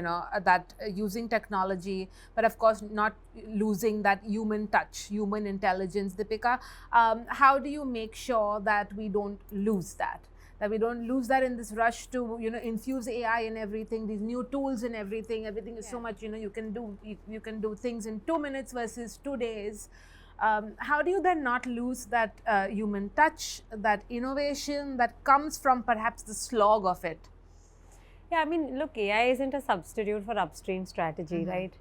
that using technology, but of course not losing that human touch, human intelligence. Deepika, how do you make sure that we don't lose that? That we don't lose that in this rush to, infuse AI in everything, these new tools in everything. Everything is so much, you can do things in 2 minutes versus 2 days. How do you then not lose that human touch, that innovation that comes from perhaps the slog of it? Yeah, I mean, look, AI isn't a substitute for upstream strategy, right?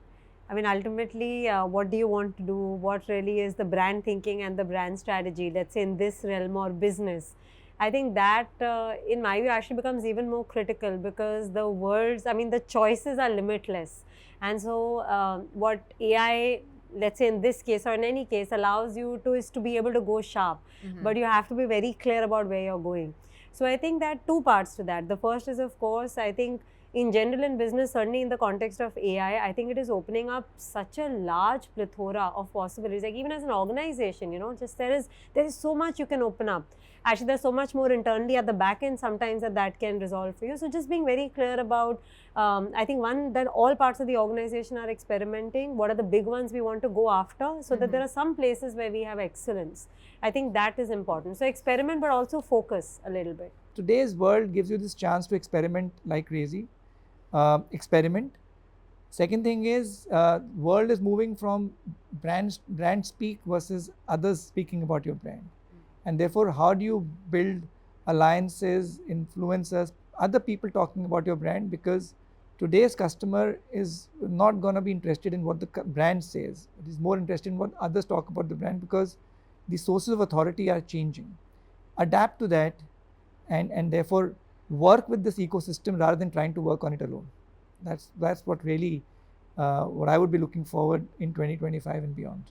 I mean, ultimately, what do you want to do? What really is the brand thinking and the brand strategy, let's say in this realm or business? I think that, in my view, actually becomes even more critical because the choices are limitless. And so, what AI, let's say in this case or in any case, allows you to is to be able to go sharp. But you have to be very clear about where you're going. So I think that two parts to that. The first is, of course, I think in general in business, certainly in the context of AI, I think it is opening up such a large plethora of possibilities. Like even as an organization, just there is so much you can open up. Actually, there's so much more internally at the back end sometimes that can resolve for you. So just being very clear about, I think one, that all parts of the organization are experimenting. What are the big ones we want to go after so that there are some places where we have excellence. I think that is important. So experiment, but also focus a little bit. Today's world gives you this chance to experiment like crazy. Experiment. Second thing is, world is moving from brand speak versus others speaking about your brand. And therefore, how do you build alliances, influencers, other people talking about your brand? Because today's customer is not going to be interested in what the brand says. It is more interested in what others talk about the brand, because the sources of authority are changing. Adapt to that, and therefore work with this ecosystem rather than trying to work on it alone. That's what really what I would be looking forward in 2025 and beyond.